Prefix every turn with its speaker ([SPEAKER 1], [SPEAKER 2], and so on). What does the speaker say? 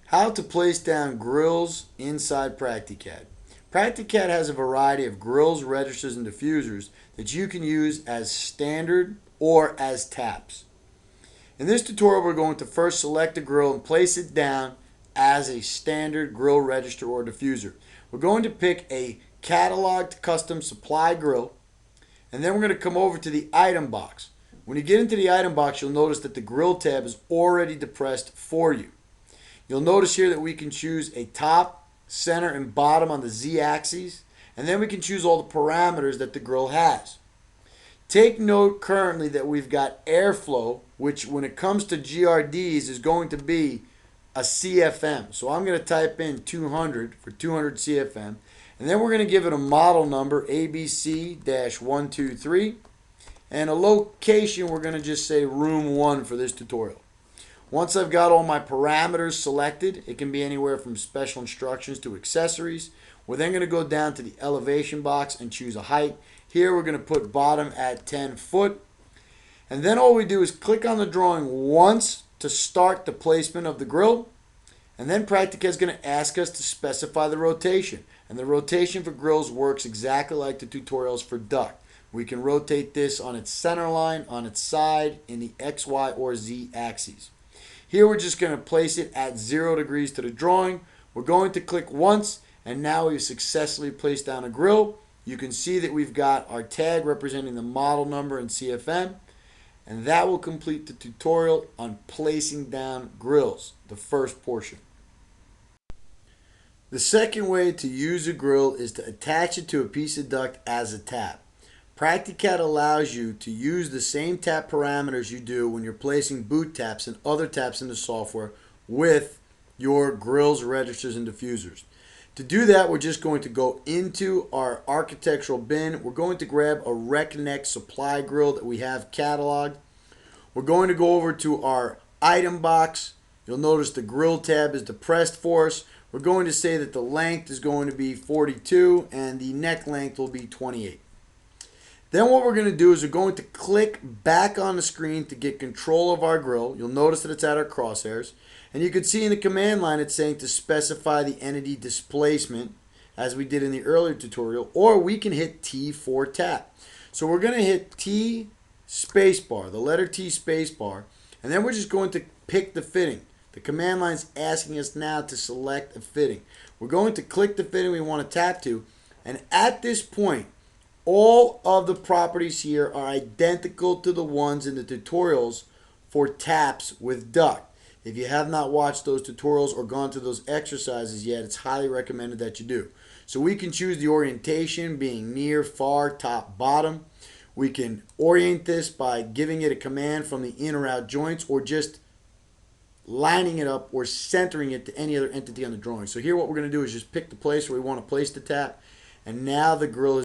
[SPEAKER 1] How to place down grills inside Practicad. Practicad has a variety of grills, registers, and diffusers that you can use as standard or as taps. In this tutorial, we're going to first select a grill and place it down as a standard grill register or diffuser. We're going to pick a cataloged custom supply grill, and then we're going to come over to the item box. When you get into the item box, you'll notice that the grill tab is already depressed for you. You'll notice here that we can choose a top, center, and bottom on the Z-axis, and then we can choose all the parameters that the grill has. Take note currently that we've got airflow, which when it comes to GRDs is going to be a CFM. So I'm going to type in 200 for 200 CFM, and then we're going to give it a model number, ABC-123, and a location, we're going to just say room 1 for this tutorial. Once I've got all my parameters selected, it can be anywhere from special instructions to accessories. We're then going to go down to the elevation box and choose a height. Here we're going to put bottom at 10 foot. And then all we do is click on the drawing once to start the placement of the grill. And then Practicad is going to ask us to specify the rotation. And the rotation for grills works exactly like the tutorials for duct. We can rotate this on its center line, on its side, in the X, Y, or Z axes. Here we're just going to place it at 0 degrees to the drawing. We're going to click once, and now we've successfully placed down a grill. You can see that we've got our tag representing the model number in CFM, and that will complete the tutorial on placing down grills, the first portion. The second way to use a grill is to attach it to a piece of duct as a tap. Practicad allows you to use the same tap parameters you do when you're placing boot taps and other taps in the software with your grills, registers, and diffusers. To do that, we're just going to go into our architectural bin. We're going to grab a RecNeck supply grill that we have cataloged. We're going to go over to our item box. You'll notice the grill tab is depressed for us. We're going to say that the length is going to be 42 and the neck length will be 28. Then what we're going to do is we're going to click back on the screen to get control of our grill. You'll notice that it's at our crosshairs. And you can see in the command line it's saying to specify the entity displacement as we did in the earlier tutorial. Or we can hit T for tap. So we're going to hit T spacebar, the letter T spacebar. And then we're just going to pick the fitting. The command line is asking us now to select a fitting. We're going to click the fitting we want to tap to. And at this point, all of the properties here are identical to the ones in the tutorials for taps with duct. If you have not watched those tutorials or gone through those exercises yet, it's highly recommended that you do. So we can choose the orientation being near, far, top, bottom. We can orient this by giving it a command from the in or out joints or just lining it up or centering it to any other entity on the drawing. So here what we're going to do is just pick the place where we want to place the tap, and now the grill is